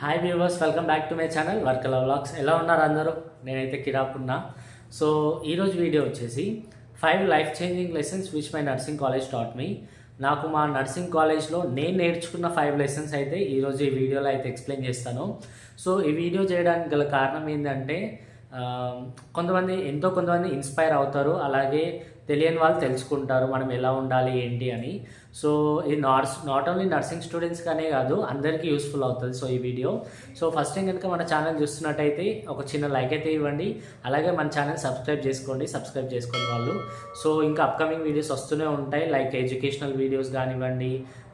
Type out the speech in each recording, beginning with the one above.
Hi viewers, welcome back to my channel వర్కల vlogs. ఎలా ఉన్నారు అందరూ? నేనైతే కిరాకున్నా. సో ఈరోజు వీడియో వచ్చేసి 5 life changing lessons which my nursing college taught me. నాకు మా నర్సింగ్ కాలేజ్లో నేను నేర్చుకున్న 5 లెసన్స్ అయితే ఈరోజు ఈ వీడియోలో అయితే ఎక్స్ప్లెయిన్ చేస్తాను. సో ఈ వీడియో చేయడానికి గల కారణం ఏంటంటే కొంతమంది ఇన్స్పైర్ అవుతారు, అలాగే తెలియని వాళ్ళు తెలుసుకుంటారు మనం ఎలా ఉండాలి ఏంటి అని. సో ఇది నాట్ ఓన్లీ నర్సింగ్ స్టూడెంట్స్గానే కాదు, అందరికీ యూస్ఫుల్ అవుతుంది సో ఈ వీడియో. సో ఫస్ట్ టైం కనుక మన ఛానల్ చూస్తున్నట్టయితే ఒక చిన్న లైక్ అయితే ఇవ్వండి, అలాగే మన ఛానల్ సబ్స్క్రైబ్ చేసుకొని వాళ్ళు. సో ఇంకా అప్కమింగ్ వీడియోస్ వస్తూనే ఉంటాయి, లైక్ ఎడ్యుకేషనల్ వీడియోస్ కానివ్వండి,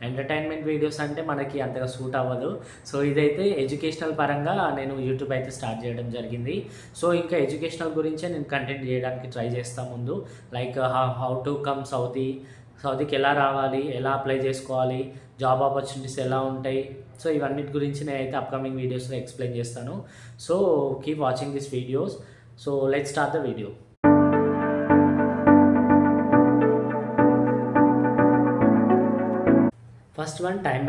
ఎంటర్టైన్మెంట్ వీడియోస్ అంటే మనకి అంతగా సూట్ అవ్వదు. సో ఇదైతే ఎడ్యుకేషనల్ పరంగా నేను యూట్యూబ్ అయితే స్టార్ట్ చేయడం జరిగింది. సో ఇంకా ఎడ్యుకేషనల్ గురించే నేను కంటెంట్ చేయడానికి ట్రై చేస్తాను ముందు, లైక్ హౌ టు కమ్ సౌదీకి ఎలా రావాలి, ఎలా అప్లై చేసుకోవాలి, జాబ్ ఆపర్చునిటీస్ ఎలా ఉంటాయి. సో ఇవన్నిటి గురించి నేనైతే అప్కమింగ్ వీడియోస్లో ఎక్స్ప్లెయిన్ చేస్తాను. So keep watching this videos. So let's start the video. First one time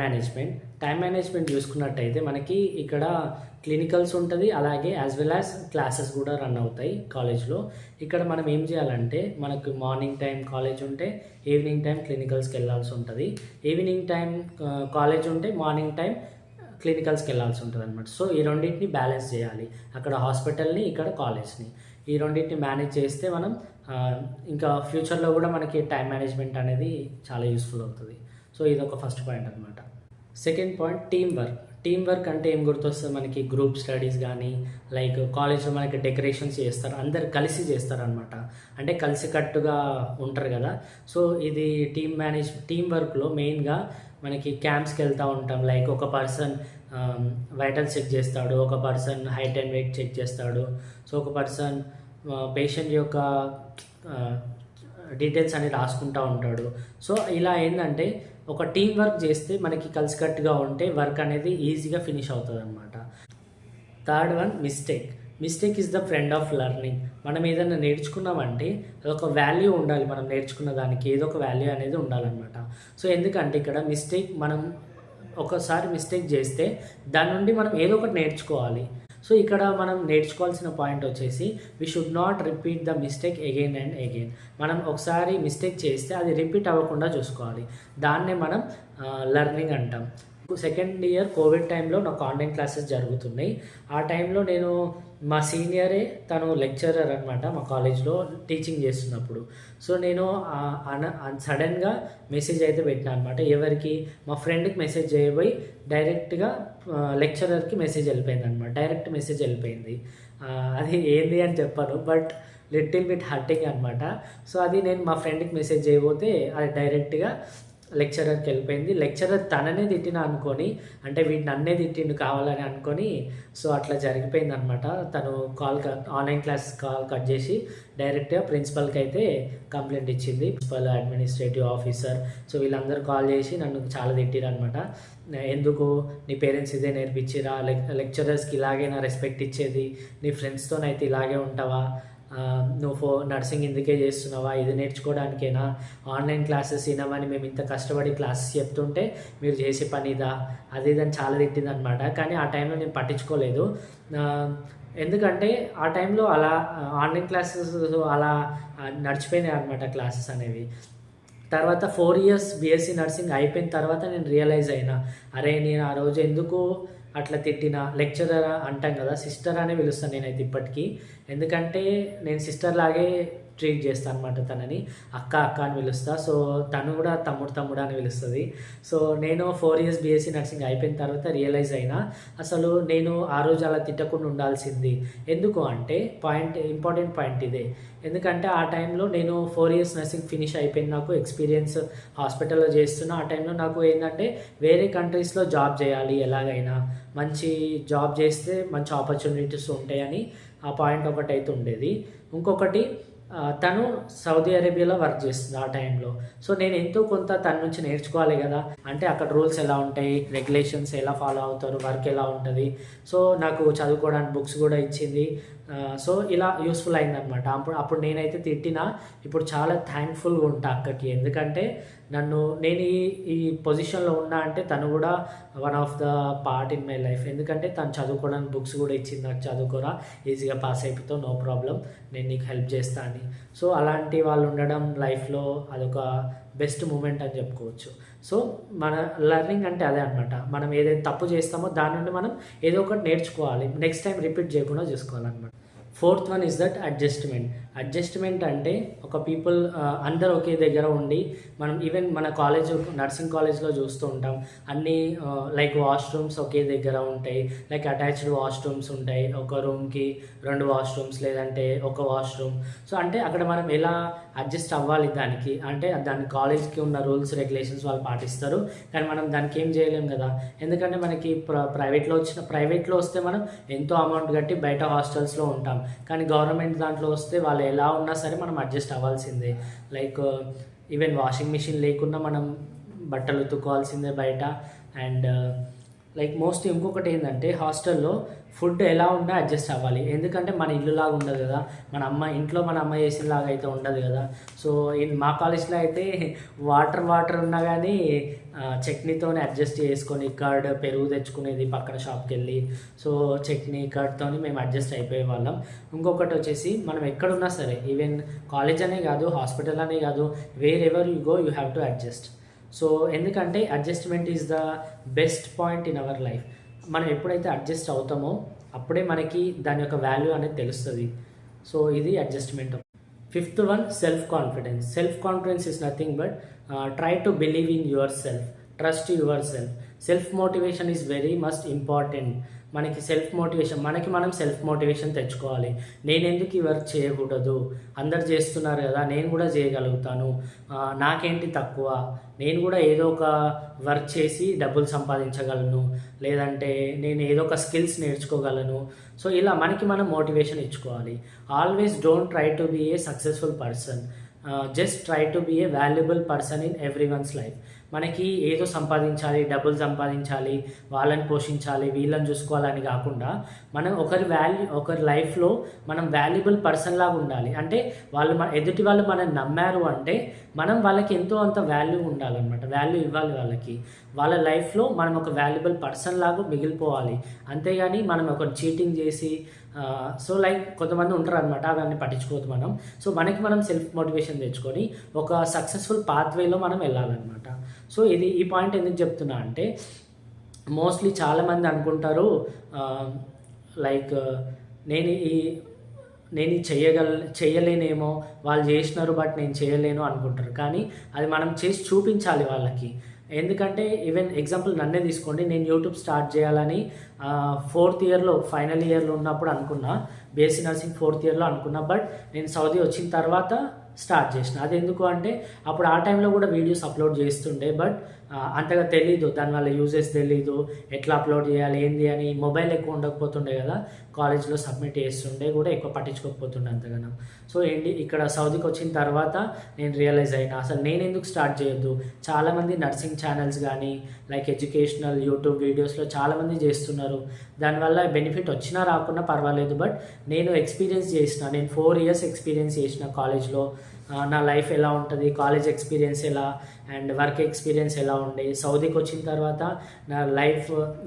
management చూసుకున్నట్టయితే మనకి ఇక్కడ క్లినికల్స్ ఉంటుంది, అలాగే యాజ్ వెల్ యాజ్ క్లాసెస్ కూడా రన్ అవుతాయి కాలేజ్లో. ఇక్కడ మనం ఏం చేయాలంటే, మనకు మార్నింగ్ టైం కాలేజ్ ఉంటే ఈవినింగ్ టైం క్లినికల్స్కి వెళ్ళాల్సి ఉంటుంది, ఈవినింగ్ టైం కాలేజ్ ఉంటే మార్నింగ్ టైం క్లినికల్స్కి వెళ్ళాల్సి ఉంటుంది అనమాట. సో ఈ రెండింటిని బ్యాలెన్స్ చేయాలి, అక్కడ హాస్పిటల్ని ఇక్కడ కాలేజ్ని, ఈ రెండింటిని మేనేజ్ చేస్తే మనం ఇంకా ఫ్యూచర్లో కూడా మనకి టైం మేనేజ్మెంట్ అనేది చాలా యూస్ఫుల్ అవుతుంది. సో ఇది ఒక ఫస్ట్ పాయింట్ అనమాట. సెకండ్ పాయింట్ టీమ్ వర్క్ అంటే ఏం గుర్తొస్తుంది మనకి? గ్రూప్ స్టడీస్ కానీ, లైక్ కాలేజ్లో మనకి డెకరేషన్స్ చేస్తారు, అందరు కలిసి చేస్తారనమాట, అంటే కలిసికట్టుగా ఉంటారు కదా. సో ఇది టీమ్ వర్క్లో మెయిన్గా మనకి క్యాంప్స్కి వెళ్తూ ఉంటాం, లైక్ ఒక పర్సన్ వైటల్ చెక్ చేస్తాడు, ఒక person height and weight check చేస్తాడు, సో ఒక పర్సన్ పేషెంట్ యొక్క డీటెయిల్స్ అనేది రాసుకుంటూ ఉంటాడు. సో ఇలా ఏంటంటే ఒక టీం వర్క్ చేస్తే మనకి కలిసికట్టుగా ఉంటే వర్క్ అనేది ఈజీగా ఫినిష్ అవుతుంది అనమాట. Third one mistake is the friend of learning. మనం ఏదైనా నేర్చుకున్నామంటే అదొక వాల్యూ ఉండాలి, మనం నేర్చుకున్న దానికి ఏదో ఒక వాల్యూ అనేది ఉండాలన్నమాట. సో ఎందుకంటే ఇక్కడ మనం ఒకసారి మిస్టేక్ చేస్తే దాని నుండి మనం ఏదో ఒకటి నేర్చుకోవాలి. సో ఇక్కడ మనం నేర్చుకోవాల్సిన పాయింట్ వచ్చేసి we should not repeat the mistake again and again. మనం ఒకసారి మిస్టేక్ చేస్తే అది రిపీట్ అవ్వకుండా చూసుకోవాలి, దాన్నే మనం లెర్నింగ్ అంటాం. సెకండ్ ఇయర్ కోవిడ్ టైంలో నాకు ఆన్లైన్ క్లాసెస్ జరుగుతున్నాయి. ఆ టైంలో నేను మా సీనియరే తను లెక్చరర్ అనమాట మా కాలేజ్లో టీచింగ్ చేస్తున్నప్పుడు. సో నేను సడన్గా మెసేజ్ అయితే పెట్టినా అనమాట. ఎవరికి? మా ఫ్రెండ్కి మెసేజ్ చేయబోయి డైరెక్ట్గా లెక్చరర్కి మెసేజ్ వెళ్ళిపోయింది అనమాట, డైరెక్ట్ మెసేజ్ వెళ్ళిపోయింది. అది ఏంది అని చెప్పాను, బట్ లిటిల్ బిట్ హర్టింగ్ అనమాట. సో అది నేను మా ఫ్రెండ్కి మెసేజ్ చేయబోతే అది డైరెక్ట్గా లెక్చరర్కి వెళ్ళిపోయింది. లెక్చరర్ తననే తిట్టిన అనుకొని, అంటే వీటిని నన్నే తిట్టిండు కావాలని అనుకొని, సో అట్లా జరిగిపోయింది అనమాట. తను ఆన్లైన్ క్లాస్ కాల్ కట్ చేసి డైరెక్ట్గా ప్రిన్సిపల్కి అయితే కంప్లైంట్ ఇచ్చింది, ప్రిన్సిపల్, అడ్మినిస్ట్రేటివ్ ఆఫీసర్. సో వీళ్ళందరూ కాల్ చేసి నన్ను చాలా తిట్టిరు అనమాట. ఎందుకు నీ పేరెంట్స్ ఇదే నేర్పించిరా, లెక్చరర్స్కి ఇలాగైనా రెస్పెక్ట్ ఇచ్చేది, నీ ఫ్రెండ్స్తోనైతే ఇలాగే ఉంటావా, నువ్వు నర్సింగ్ ఇందుకే చేస్తున్నావా, ఇది నేర్చుకోవడానికేనా, ఆన్లైన్ క్లాసెస్ వినమని మేము ఇంత కష్టపడి క్లాసెస్ చెప్తుంటే మీరు చేసే పని ఇదా, అది ఇదని చాలా తిట్టింది అనమాట. కానీ ఆ టైంలో నేను పట్టించుకోలేదు, ఎందుకంటే ఆ టైంలో అలా ఆన్లైన్ క్లాసెస్ అలా నడిచిపోయినాయి అనమాట క్లాసెస్ అనేవి. తర్వాత 4 years బీఎస్సీ నర్సింగ్ అయిపోయిన తర్వాత నేను రియలైజ్ అయినా, అరే నేను ఆ రోజు ఎందుకు అట్లా తిట్టిన. లెక్చరర్ అంటాం కదా, సిస్టర్ అనే పిలుస్తాను నేనైతే ఇప్పటికీ, ఎందుకంటే నేను సిస్టర్ లాగే ట్రీట్ చేస్తాను అనమాట తనని, అక్క అని పిలుస్తా. సో తను కూడా తమ్ముడు అని పిలుస్తుంది. సో నేను 4 years బీఎస్సీ నర్సింగ్ అయిపోయిన తర్వాత రియలైజ్ అయినా, అసలు నేను ఆ రోజు అలా తిట్టకుండా ఉండాల్సింది. ఎందుకు అంటే ఇంపార్టెంట్ పాయింట్ ఇదే, ఎందుకంటే ఆ టైంలో నేను 4 years నర్సింగ్ ఫినిష్ అయిపోయింది, నాకు ఎక్స్పీరియన్స్ హాస్పిటల్లో చేస్తున్నా. ఆ టైంలో నాకు ఏంటంటే వేరే కంట్రీస్లో జాబ్ చేయాలి, ఎలాగైనా మంచి జాబ్ చేస్తే మంచి ఆపర్చునిటీస్ ఉంటాయని ఆ పాయింట్ ఒకటి అయితే ఉండేది. ఇంకొకటి, తను సౌదీ అరేబియాలో వర్క్ చేస్తుంది ఆ టైంలో. సో నేను ఎంతో కొంత తన నుంచి నేర్చుకోవాలి కదా, అంటే అక్కడ రూల్స్ ఎలా ఉంటాయి, రెగ్యులేషన్స్ ఎలా ఫాలో అవుతారు, వర్క్ ఎలా ఉంటుంది. సో నాకు చదువుకోవడానికి బుక్స్ కూడా ఇచ్చింది. సో ఇలా యూస్ఫుల్ అయిందనమాట. అప్పుడు నేనైతే తిట్టినా ఇప్పుడు చాలా థ్యాంక్ఫుల్గా ఉంటా అక్కకి, ఎందుకంటే నేను ఈ పొజిషన్లో ఉన్నా అంటే తను కూడా one of the part in my life. ఎందుకంటే తను చదువుకోవడానికి బుక్స్ కూడా ఇచ్చింది నాకు, చదువుకోరా ఈజీగా పాస్ అయిపోతావు, నో ప్రాబ్లం, నేను నీకు హెల్ప్ చేస్తా అని. సో అలాంటి వాళ్ళు ఉండడం లైఫ్లో అదొక బెస్ట్ మూమెంట్ అని చెప్పుకోవచ్చు. సో మన లెర్నింగ్ అంటే అదే అనమాట. మనం ఏదైతే తప్పు చేస్తామో దాని నుండి మనం ఏదో ఒకటి నేర్చుకోవాలి, నెక్స్ట్ టైం రిపీట్ చేయకుండా చూసుకోవాలన్నమాట. Fourth one is that adjustment అంటే ఒక పీపుల్ అందరు ఒకే దగ్గర ఉండి మనం ఈవెన్ మన నర్సింగ్ కాలేజ్లో చూస్తూ ఉంటాం, అన్నీ లైక్ వాష్రూమ్స్ ఒకే దగ్గర ఉంటాయి, లైక్ అటాచ్డ్ వాష్రూమ్స్ ఉంటాయి, ఒక రూమ్కి 2 వాష్రూమ్స్ లేదంటే ఒక వాష్రూమ్. సో అంటే అక్కడ మనం ఎలా అడ్జస్ట్ అవ్వాలి దానికి, అంటే దాని కాలేజ్కి ఉన్న రూల్స్ రెగ్యులేషన్స్ వాళ్ళు పాటిస్తారు, కానీ మనం దానికి ఏం చేయలేం కదా. ఎందుకంటే మనకి ప్రైవేట్లో వస్తే మనం ఎంతో అమౌంట్ కట్టి బయట హాస్టల్స్లో ఉంటాం, కానీ గవర్నమెంట్ దాంట్లో వస్తే వాళ్ళు ఎలా ఉన్నా సరే మనం అడ్జస్ట్ అవ్వాల్సిందే. లైక్ ఈవెన్ వాషింగ్ మిషన్ లేకుండా మనం బట్టలు ఉతుక్కోవాల్సిందే బయట. అండ్ లైక్ మోస్ట్లీ ఇంకొకటి ఏంటంటే హాస్టల్లో ఫుడ్ ఎలా ఉన్నా అడ్జస్ట్ అవ్వాలి, ఎందుకంటే మన ఇల్లులాగా ఉండదు కదా, మన అమ్మ చేసేలాగా అయితే ఉండదు కదా. సో మా కాలేజ్లో అయితే వాటర్ ఉన్నా కానీ చట్నీతోనే అడ్జస్ట్ చేసుకొని పెరుగు తెచ్చుకునేది పక్కన షాప్కి వెళ్ళి, సో చట్నీ కర్డ్తోని మేము అడ్జస్ట్ అయిపోయే వాళ్ళం. ఇంకొకటి వచ్చేసి మనం ఎక్కడున్నా సరే, ఈవెన్ కాలేజ్ అనే కాదు, హాస్పిటల్ అనే కాదు, wherever you go you have to adjust. So ఎందుకంటే adjustment is the best point in our life. మనం ఎప్పుడైతే అడ్జస్ట్ అవుతామో అప్పుడే మనకి దాని యొక్క వాల్యూ అనేది తెలుస్తుంది. సో ఇది adjustment. Fifth one self confidence is nothing but try to believe in your self, trust your self. Self motivation is very must important. మనకి మనం సెల్ఫ్ మోటివేషన్ తెచ్చుకోవాలి. నేను ఎందుకు ఈ వర్క్ చేయకూడదు, అందరు చేస్తున్నారు కదా నేను కూడా చేయగలుగుతాను, నాకేంటి తక్కువ, నేను కూడా ఏదో ఒక వర్క్ చేసి డబ్బులు సంపాదించగలను, లేదంటే నేను ఏదో ఒక స్కిల్స్ నేర్చుకోగలను. సో ఇలా మనం మోటివేషన్ ఇచ్చుకోవాలి. Always don't try to be a successful person, just try to be a valuable person in everyone's life. మనకి ఏదో సంపాదించాలి, డబ్బులు సంపాదించాలి, వాళ్ళని పోషించాలి, వీళ్ళని చూసుకోవాలని కాకుండా మనం ఒకరి లైఫ్లో మనం వాల్యుబుల్ పర్సన్ లాగా ఉండాలి. అంటే ఎదుటి వాళ్ళు మనం నమ్మారు అంటే మనం వాళ్ళకి ఎంతో అంత వాల్యూ ఉండాలన్నమాట, వాల్యూ ఇవ్వాలి వాళ్ళకి. వాళ్ళ లైఫ్లో మనం ఒక వాల్యుబుల్ పర్సన్ లాగా మిగిలిపోవాలి. అంతేగాని మనం ఒక చీటింగ్ చేసి సో లైక్ కొంతమంది ఉంటారు అనమాట, అవన్నీ పట్టించుకోవద్దు మనం. సో మనం సెల్ఫ్ మోటివేషన్ తెచ్చుకొని ఒక సక్సెస్ఫుల్ పాత్వేలో మనం వెళ్ళాలన్నమాట. సో ఈ పాయింట్ ఎందుకు చెప్తున్నా అంటే మోస్ట్లీ చాలామంది అనుకుంటారు లైక్ నేను చేయలేనేమో, వాళ్ళు చేసినారు బట్ నేను చేయలేను అనుకుంటారు. కానీ అది మనం చేసి చూపించాలి వాళ్ళకి. ఎందుకంటే ఈవెన్ ఎగ్జాంపుల్ నన్నే తీసుకోండి, నేను యూట్యూబ్ స్టార్ట్ చేయాలని 4th ఇయర్లో ఫైనల్ ఇయర్లో ఉన్నప్పుడు అనుకున్నా, బీఎస్సీ నర్సింగ్ 4th ఇయర్లో అనుకున్నా. బట్ నేను సౌదీ వచ్చిన తర్వాత స్టార్ట్ చేసిన. అది ఎందుకు అంటే అప్పుడు ఆ టైంలో కూడా వీడియోస్ అప్లోడ్ చేస్తుండే, బట్ అంతగా తెలీదు, దానివల్ల యూజెస్ తెలీదు, ఎట్లా అప్లోడ్ చేయాలి ఏంది అని. మొబైల్ ఎక్కువ ఉండకపోతుండే కదా, కాలేజ్లో సబ్మిట్ చేస్తుండే కూడా, ఎక్కువ పట్టించుకోకపోతుండే అంతగానం. సో ఇక్కడ సౌదీకి వచ్చిన తర్వాత నేను రియలైజ్ అయినా అసలు నేను ఎందుకు స్టార్ట్ చేయొద్దు. చాలామంది నర్సింగ్ ఛానల్స్ కానీ లైక్ ఎడ్యుకేషనల్ యూట్యూబ్ వీడియోస్లో చాలామంది చేస్తున్నారు, దానివల్ల బెనిఫిట్ వచ్చినా రాకున్నా పర్వాలేదు. బట్ నేను ఎక్స్పీరియన్స్ చేసిన, నేను 4 ఇయర్స్ ఎక్స్పీరియన్స్ చేసిన కాలేజ్లో. నా లైఫ్ ఎలా ఉంటుంది, కాలేజ్ ఎక్స్పీరియన్స్ ఎలా అండ్ వర్క్ ఎక్స్పీరియన్స్ ఎలా ఉండే, సౌదీకి వచ్చిన తర్వాత నా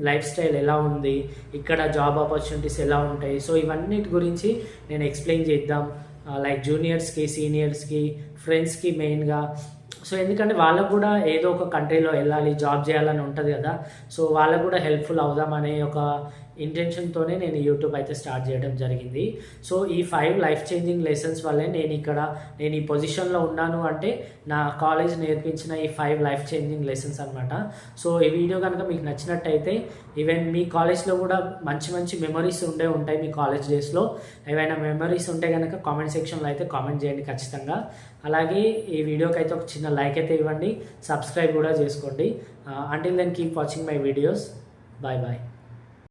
లైఫ్ స్టైల్ ఎలా ఉంది, ఇక్కడ జాబ్ ఆపర్చునిటీస్ ఎలా ఉంటాయి. సో ఇవన్నిటి గురించి నేను ఎక్స్ప్లెయిన్ చేద్దాం, లైక్ జూనియర్స్కి, సీనియర్స్కి, ఫ్రెండ్స్కి మెయిన్గా. సో ఎందుకంటే వాళ్ళకు కూడా ఏదో ఒక కంట్రీలో వెళ్ళాలి, జాబ్ చేయాలని ఉంటుంది కదా. సో వాళ్ళకు కూడా హెల్ప్ఫుల్ అవుదామనే ఒక ఇంటెన్షన్తోనే నేను యూట్యూబ్ అయితే స్టార్ట్ చేయడం జరిగింది. సో ఈ 5 లైఫ్ చేంజింగ్ లెసన్స్ వల్లే నేను ఈ పొజిషన్లో ఉన్నాను అంటే నా కాలేజ్ నేర్పించిన ఈ 5 లైఫ్ చేంజింగ్ లెసన్స్ అనమాట. సో ఈ వీడియో కనుక మీకు నచ్చినట్టయితే, ఈవెన్ మీ కాలేజ్లో కూడా మంచి మెమరీస్ ఉంటాయి మీ కాలేజ్ డేస్లో. ఏవైనా మెమరీస్ ఉంటే కనుక కామెంట్ సెక్షన్లో అయితే కామెంట్ చేయండి ఖచ్చితంగా. అలాగే ఈ వీడియోకి అయితే ఒక చిన్న లైక్ అయితే ఇవ్వండి, సబ్స్క్రైబ్ కూడా చేసుకోండి. Until then keep watching my videos. Bye bye.